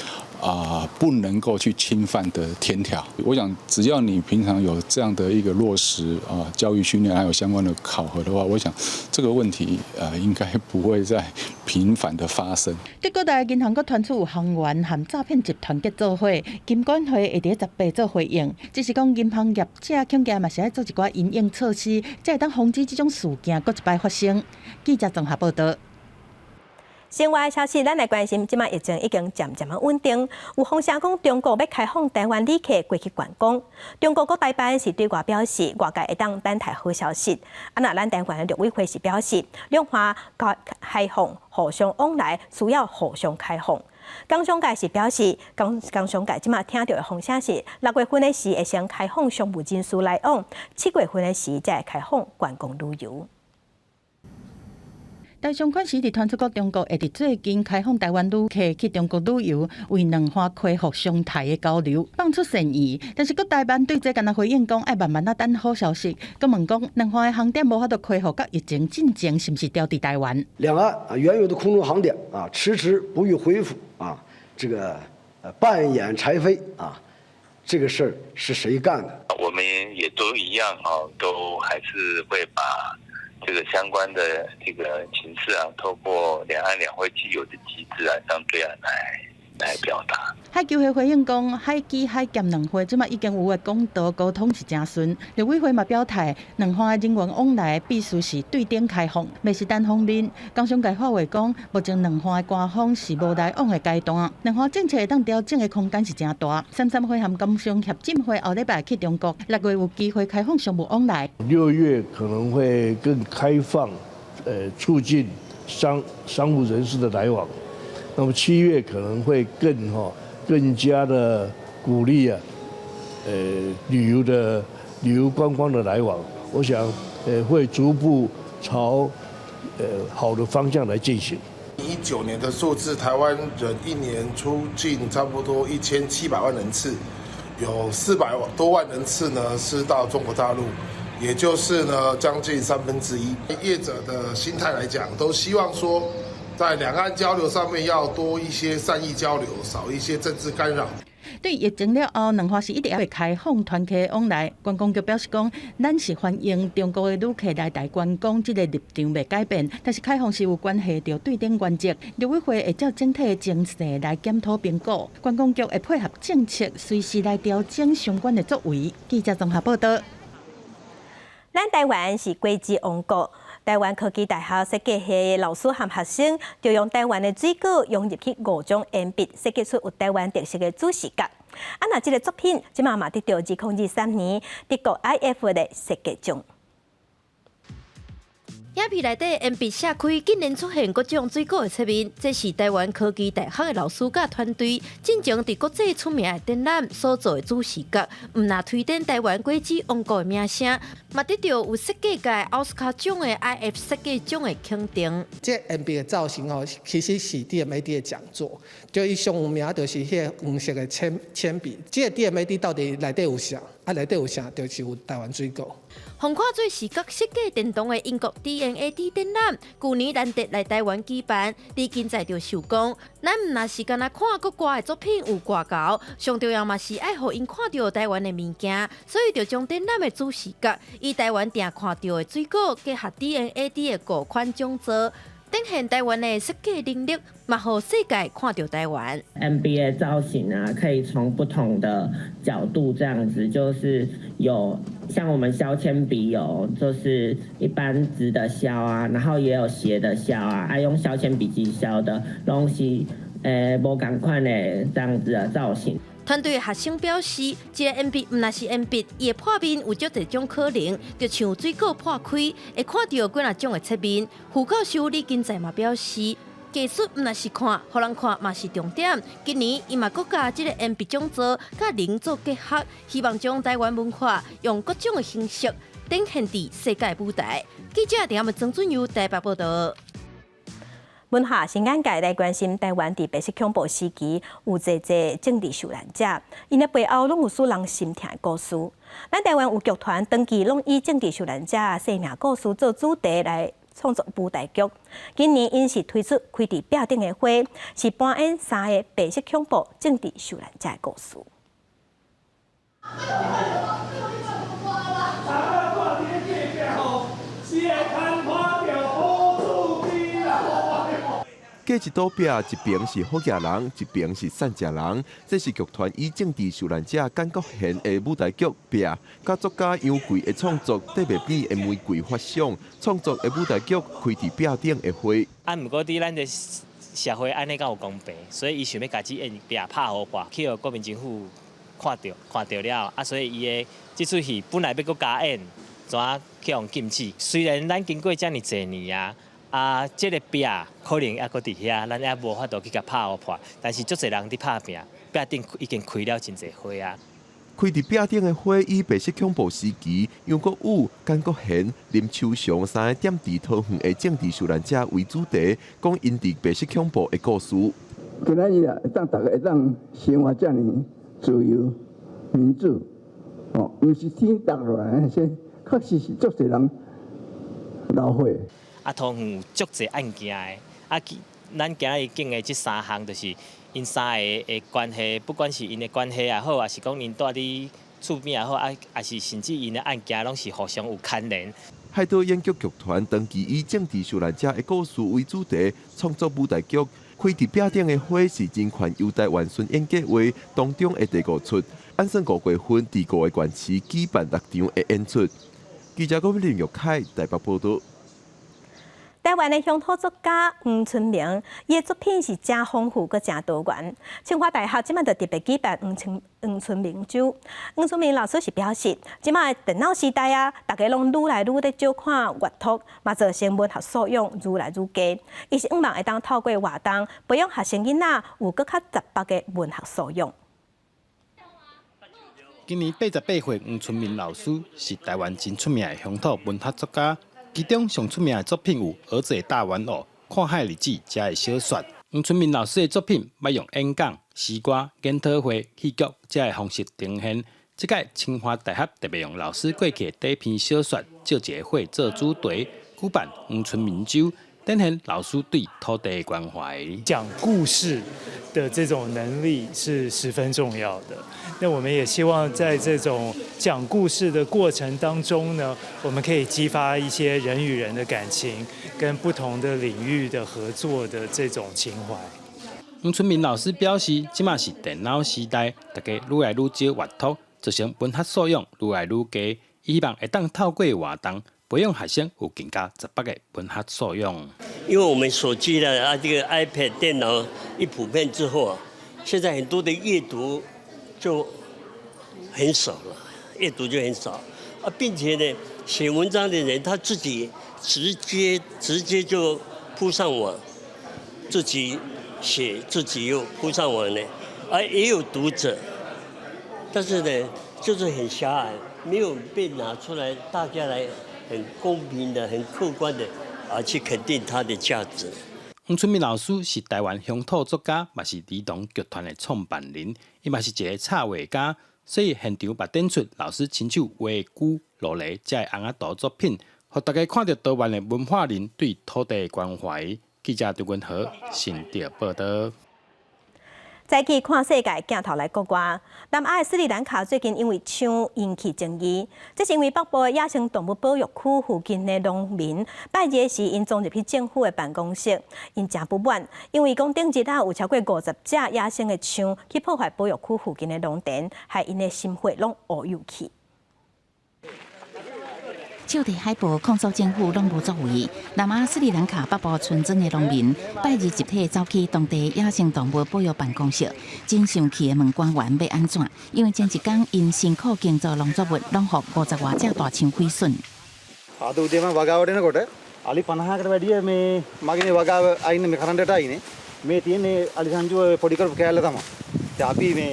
Speaker 17: 不能够去侵犯的天条。我想只要你平常有这样的一个落实教育训练还有相关的考核的话，我想这个问题应该不会再频繁的发生。
Speaker 14: 在各大银行阁传出有行员和诈骗集团结做伙，金管会会伫18做回应，只是讲银行业者恐惊嘛是要做一寡因应措施，才会当防止这种事件阁一摆发生。记者综合报道。
Speaker 1: 另外消息，咱来关心，即马疫情已经渐渐稳定。有风声讲中国要开放台湾旅客过去观光。中国各台办是对外表示，外界会当等待好消息。那咱台湾的陆委会是表示，两岸开放互相往来，需要互相开放。工商界是表示，工商界即马听到的风声是6月份的时会先开放商务人士来往，7月份的时才会开放观光旅游。
Speaker 14: 台商款时，伫传出国中国会伫最近开放台湾旅客去中国旅游，为两岸恢复商台的交流，放出善意。但是，各台办对这敢若回应讲，爱慢慢等好消息。佮问讲，两岸的航点无法度恢复，甲疫情进前是不是调伫台湾？
Speaker 19: 两岸原有的空中航点迟迟不予恢复这个半掩柴扉这个事儿是谁干的？
Speaker 20: 我们也都一样都还是会把这个相关的这个情势透过两岸两会既有的机制向对岸来表达。
Speaker 14: 海基会回应讲，海基海检两会即马已经有的公道沟通是正顺。陆委会嘛表态，两岸的人员往来必须是对等开放，袂是单方面。工商界话话讲，目前两岸的官方是无来往的阶段，两岸政策会当调整的空间是真大。33会和工商协进会后礼拜去中国，6月有机会开放商务往来。
Speaker 21: 6月可能会更开放，促进商务人士的来往。那么7月可能会更加的鼓励旅游观光的来往，我想会逐步朝好的方向来进行。
Speaker 22: 19年的数字，台湾人一年出境差不多1700万人次，有400多万人次呢是到中国大陆，也就是呢将近1/3。业者的心态来讲，都希望说，在两岸交流上面要多一些善意交流，少一些政治干扰。
Speaker 14: 对疫情了后，两岸是一定要开放团客往来。观光局表示讲，咱是欢迎中国的旅客来台观光，这个立场未改变。但是开放是有关系到对等原则，陆委会会照整体的情势来检讨评估。观光局会配合政策，随时来调整相关的作为。记者综合报道。
Speaker 1: 咱台湾是国际王国。台湾科技大学设计系的老师和学生，就用台湾的水果融入去5种鉛笔，设计出有台湾特色的主视觉。那这个作品，即马嘛得到2023年德国 IF 的设计奖。
Speaker 23: 影片内底鉛筆拆開，竟然出現各種水果的側面，這是台灣科技大學的老師甲團隊進前佇國際出名的展覽所做的主視覺，唔但推展台灣國際王國的名聲，嘛得到有設計界奧斯卡獎的 IF 設計獎的肯定。
Speaker 24: 這鉛筆的造型其實是 DMAD 的講座，就伊上有名就是迄個黃色的鉛筆。這個 DMAD 到底內底有啥？內底有啥？就是有台灣水果。
Speaker 23: 橫跨最視覺設計電動的英國 DNAD 展覽，去年難得來台灣舉辦，至今在就受講。咱唔那是干那看各國的作品有外交，上重要嘛是愛互因看到台灣的物件，所以就將展覽的主視覺以台灣定看到的水果結合 DNAD 的5款種子。展現台灣的設計能力，嘛互世界看到台灣。
Speaker 27: NBA 造型可以從不同的角度這樣子，就是有像我們削鉛筆有，就是一般直的削然後也有斜的削用削鉛筆機削的東西，無同款的這樣子的造型。
Speaker 23: 团队学生表示，这个鉛筆唔那是鉛筆，伊的破面有足侪种可能，就像水果破开，会看到几若种的侧面。副教授李金在嘛表示。技术唔那是看，互人看嘛是重点。今年伊嘛国家这个鉛筆种作甲零做结合，希望将台湾文化用各种的形式展现伫世界舞台。记者伫我曾准佑台北报道。
Speaker 1: 文化新眼界来关心台湾伫白色恐怖时期有侪政治受难者，因的背后拢有使人心痛的故事。咱台湾有剧团长期拢以政治受难者生命故事做主题来创作舞台剧。今年因是推出开伫壁顶的花，是搬演3个白色恐怖政治受难者的故事。
Speaker 2: 隔一道壁，一边是好野人，一边是善食人。这是剧团以政治受难者感觉现的舞台剧《壁》，甲作家杨贵的创作，特别比的玫瑰发想创作的舞台剧《开伫壁顶的花》。
Speaker 4: 毋过伫咱的社会安尼敢有公平，所以伊想要家己演壁拍好破，去互国民政府看到了，所以伊的这出戏本来要搁加演，怎去互禁止？虽然咱经过遮尔侪年这个壁可能还搁伫遐，咱还无法度去甲拍好破，但是足侪人伫拍拼，壁顶已经开了真侪花啊。
Speaker 2: 开伫壁顶的花，以白色恐怖时期杨国武、简国贤、林秋祥3个点伫桃园的政治受难者为主题，讲因伫白色恐怖的故事。
Speaker 6: 今仔日会当大家会当生活遮尔自由民主，毋是天塌落来，确实是足侪人流血。
Speaker 4: 桃园有足侪案件的，咱今日经的这3项，就是因3个的关系，不管是因的关系也好，还是讲因住伫厝边也好，还是甚至因的案件，拢是互相有牵连。
Speaker 2: 海岛演剧剧团长期以政治受难者的故事为主题，创作舞台剧《开伫壁顶的花》是真款由台湾巡演计划当中的第5出，按算5月份伫5个县市举办6场的演出。记者郭林玉凯台北报道。
Speaker 1: 台湾的乡土作家黄春明，伊的作品是真丰富佮真多元。清华大学即摆就特别举办黄春明奖。黄春明老师是表示，即摆电脑时代大家拢愈来愈在少看阅读，嘛造成文学素养愈来愈低。伊是希望会当透过活动，培养学生囡仔有更较直白的文学素养。
Speaker 8: 今年88岁黄春明老师是台湾真出名的乡土文学作家。其中上出名的作品有《儿子的大玩偶》《看海日子》才会小说。黄春明老师的作品要用演讲、诗歌、研讨会、戏剧才会方式呈现。这届清华大学特别用老师过去第一篇小说借一个会做主题，举办黄春明奖，展现老师对土地的关怀。
Speaker 9: 讲故事的这种能力是十分重要的。那我们也希望在这种讲故事的过程当中呢，我们可以激发一些人与人的感情，跟不同的领域的合作的这种情怀。
Speaker 8: 黄春明老师表示，即马是电脑时代，大家愈来愈少阅读，造成文学素养愈来愈低。希望会当透过活动，培养学生有更加直白的文学素养。
Speaker 10: 因为我们手机的这个 iPad 电脑一普遍之后现在很多的阅读就很少了，阅读就很少并且呢，写文章的人他自己直接就铺上网，自己写自己又铺上网呢，也有读者，但是呢，就是很狭隘，没有被拿出来，大家来很公平的、很客观的去肯定它的价值。
Speaker 8: 黄春明老师是台湾乡土作家，也是儿童剧团的创办人，伊嘛是一个插画家，所以现场捌展出老师亲手画句、落雷这红仔图作品，让大家看到台湾的文化人对土地的关怀。记者刘文和新竹报道。
Speaker 1: 早起看世界，镜头来国外。南亚的斯里兰卡最近因为枪引起争议，这是因为北部的野生动物保育区附近的农民拜日时因撞入去政府的办公室，因真不满，因为讲顶日有超过50只野生的枪去破坏保育区附近的农田，害因的心血拢乌有去。
Speaker 5: 就地海部控诉政府拢无作为。南亚斯里兰卡北部村庄的农民拜日集体走去当地野生动物保育办公室，真生气的问官员要安怎？因为前一天因辛苦耕作农作物，拢互50多只大象毁损。
Speaker 3: ಅದು ಉದ್ಯಮ ಬಗಾವಡೆನ ಕೊಟ್ಟೆ ಅಲ್ಲಿ 50 ಬಡಿಯ ಮೇ ಮಾಗಿನ ಬಗಾವ ಐನ ಮೇ ಖರಂಡಟ ಐನೆ ಮೇ ತಿಯನೆ ಅಲ್ಲಿ ಸಂಜು ಪೊಡಿಕರ್ ಖಯಾಲ ತಮ चाबी में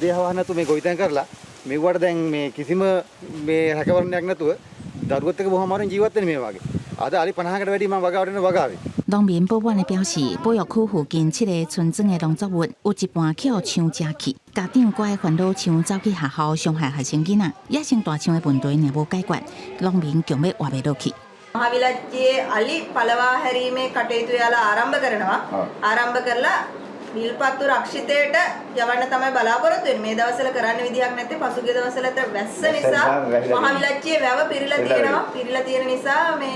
Speaker 3: दे हवाना तो मैं गोइता करला मैं वाड़ देंग मैं किसी में मैं हकेवर ने अगना तो दारुगत के वो हमारे जीवत नहीं में वागे आधा आली 50 个 वेडी मां बगावरे ने बगावे
Speaker 5: 农民保管的表示，保育区附近7个村庄的农作物有一半捡象食去，家长怪烦恼象走去学校伤害学生囡仔，野生大象的问题也无解决，农民强要活袂落去。
Speaker 7: මහවිලච්චියේ අලි පළවා හැරීමේ කටයුතු යාලා ආරම්භ කරනවා. ආරම්භ කරලා විල්පත්තු රක්ෂිතයට යවන්න තමයි බලාපොරොත්තු වෙන්නේ. මේ දවස්වල කරන්න විදිහක් නැත්තේ පසුගිය දවස්වලට වැස්ස නිසා මහවිලච්චියේ වැව පිරීලා තියෙනවා. පිරීලා තියෙන නිසා මේ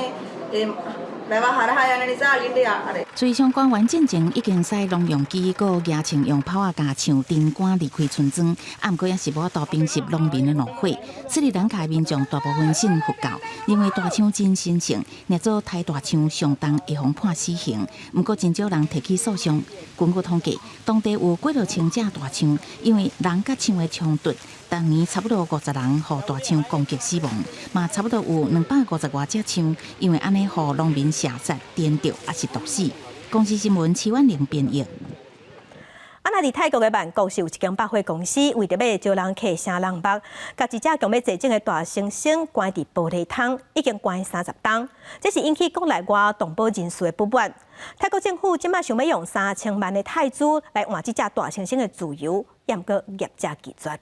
Speaker 7: වැව හරහා යන නිසා අලින්ට ආරේ.水上官员进前已经使农用机个野青用炮啊甲象灯赶离开村庄，啊，不过也是无到平息农民的怒火。斯里兰卡民众大部分信佛教，认为大象真神圣，捏做抬大象上当会防判死刑。不过真少人提起诉讼。根据统计，当地有几多千只大象，因为人甲象的冲突，当年差不多50人互大象攻击死亡，嘛差不多有250多只象，因为安尼互农民射杀、颠倒，还是毒死。公司新闻齐婉玲编译。
Speaker 1: 啊，那伫泰国的曼谷是有一间百货公司，为着要招人客、声人目，甲一只强要坐正的大猩猩关伫玻璃桶，已经关30档，这是引起国内外动保人士的不满。泰国政府即马想要用3000万的泰铢来换这只大猩猩的自由，也毋过业者拒绝。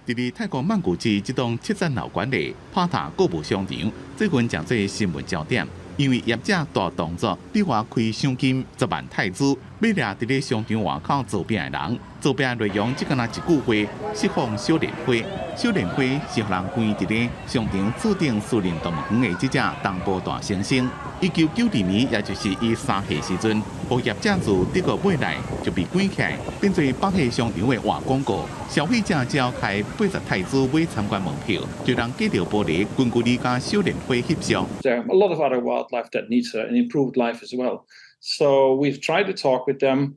Speaker 11: 伫泰国曼谷市这栋7层楼管理帕塔购物商场，最近成做新闻焦点。因为业者大动作，你话开赏金10万泰铢，要掠伫咧商场外口做饼的人。做饼内容只干那一句话：释放小莲花。小莲花是让人关伫咧商场指定私人动物园的这只东部大猩猩。1992年，也就是伊3岁时阵，互业者自德国买来，就被关起来，变做百货商场的活广告。消费者只要开80泰铢买参观门票，就让隔条玻璃根据你甲小莲花翕相。
Speaker 12: There are a lot of other wildlife that needs an improved life as well. So we've tried to talk with them,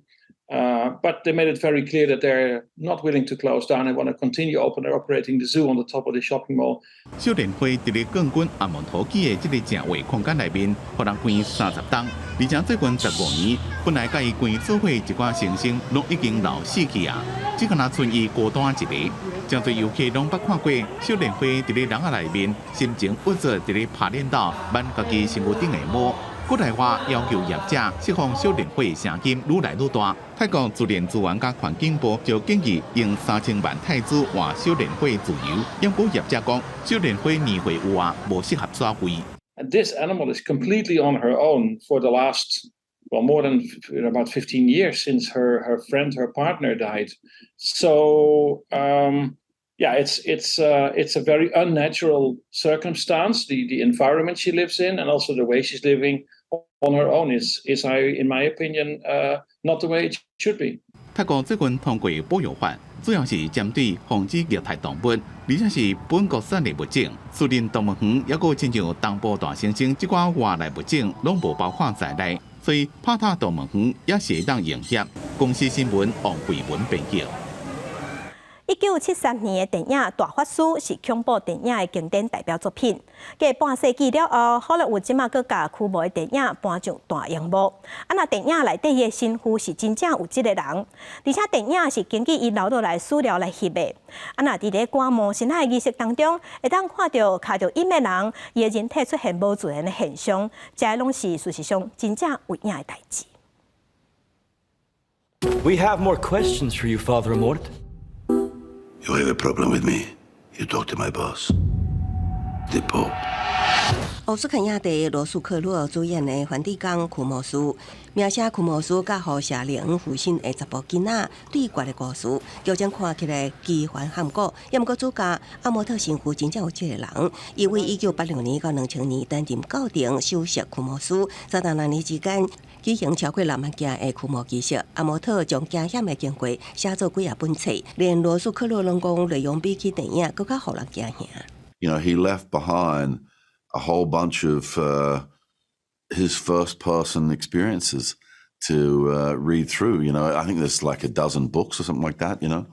Speaker 12: but they made it very clear that they're not willing to close down and want to continue operating the zoo on the top of the shopping mall.
Speaker 11: 小莲花伫咧冠军阿蒙土基的这个正位空间内面，互人关30档，而且最近15年，本来甲伊关做伙一寡猩猩，拢已经老死去啊，只敢若剩伊孤单一个。真侪游客拢捌看过小莲花伫咧人仔内面，心情郁卒伫咧拍脸道，挽家己身躯顶的毛。 国内外要求业者释放小莲花的声音愈来愈大。泰国自然资源甲环境部就建议用3000万泰铢换小莲花自由。因过业者讲，小莲花年岁有啊，无适合抓龟。
Speaker 12: This animal is completely on her own for the last, well, more than about 15 years since her friend, her partner died. So, yeah, it's a very unnatural circumstance. The environment she lives in, and also the way she's living on her own is in my opinion, not the way it should be.
Speaker 11: 泰国最近通过保育法，主要是针对防止虐待动物，而且是本国产的物种。私人动物园也个亲像东部大猩猩这寡外来物种，拢无包括在内，所以帕塔动物园也是会当营业。公司新闻王慧文编辑。
Speaker 1: 1973年的电影《大法师》是恐怖电影的经典代表作品。继半世纪了后，好莱坞即马佫甲驱魔的电影搬上大荧幕。啊，那电影内底的身躯是真正有这个人，而且电影是根据伊留落来史料来翕的。啊，那伫咧观摩神海仪式当中，会当看到脚着阴的人，伊的人体出现无自然的现象，这拢是事实上真正有影的代志。
Speaker 18: We have more questions for you, Father Amort.
Speaker 25: You have a problem with me? You talk to my boss, the Pope.
Speaker 26: 奥斯肯亚的罗素克洛主演的梵蒂冈库莫斯，描写库莫斯甲好社灵父亲的查甫囡仔对决的故事，剧情看起来奇幻含古，也毋过主角阿莫特身躯真正有这个人，伊为1986年到2000年担任教廷首席库莫斯，在2年之间。 举行超过6万件的驱魔仪式，阿莫特将惊险的经过写作几本册，连罗素克洛拢讲内容比起电影更加互人惊吓。
Speaker 25: You know, he left behind a whole bunch of his first-person experiences to read through. You know, I think there's like a dozen books or something like that. You know,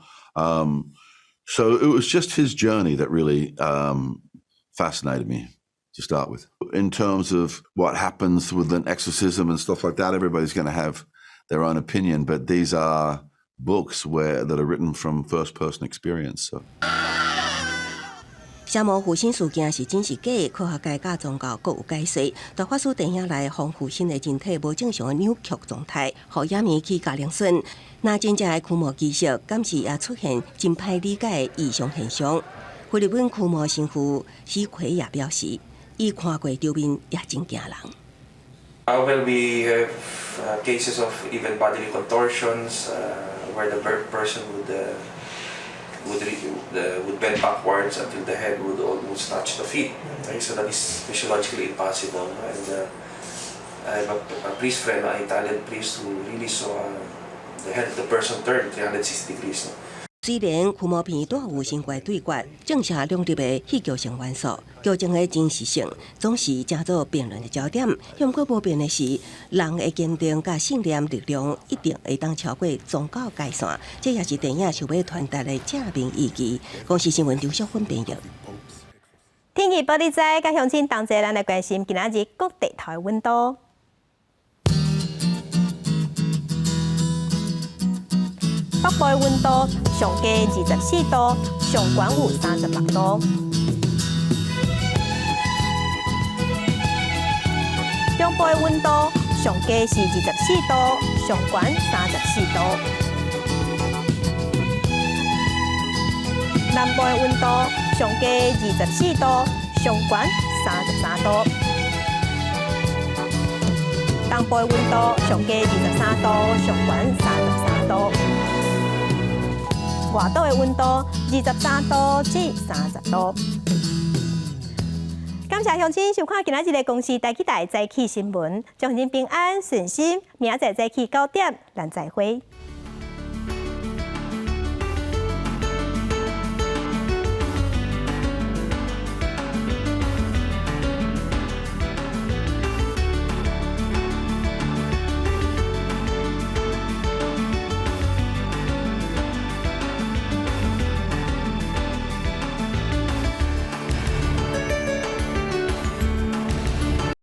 Speaker 25: so it was just his journey that really fascinated me to start with. In terms of what happens with an exorcism and stuff like that, everybody's going to have their own opinion, but these are books that are written from first-person experience. So.
Speaker 26: 消磨父亲事件是真是假？科学界甲宗教各有解释。大法师电影内防父亲的人体无正常的扭曲状态，互亚米去加良损。那真正的驱魔技术，敢是也出现真歹理解的异常现象。菲律宾驱魔神父史奎也表示，伊看过场面也真惊人。
Speaker 13: Well, we have cases of even bodily contortions where the person would bend backwards until the head would almost touch the feet. Right? So that is physiologically impossible. And I have a priest friend, an Italian priest, who really saw the head of the person turn 360 degrees.
Speaker 26: 虽然驱魔片带有神怪对决，正是融入的戏剧性元素，剧情的真实性总是正做辩论的焦点。不过无变的是，人的坚定甲信念力量一定会当超过宗教界线，这也是电影想要传达的正面意义。公司新闻刘淑芬编译。
Speaker 1: 天气报你知，甲乡亲同齐咱来关心今仔日各地头的温度。北部的温度上低24度，上悬有36度；中部的温度上低是24度，上悬34度；南部的温度上低24度，上悬33度；东部的温度上低23度，上悬33度。外岛的温度23度至30度。感谢乡亲收看今仔日的公视台记台早起新闻，祝乡亲平安顺心，明仔载早起9点，咱再会。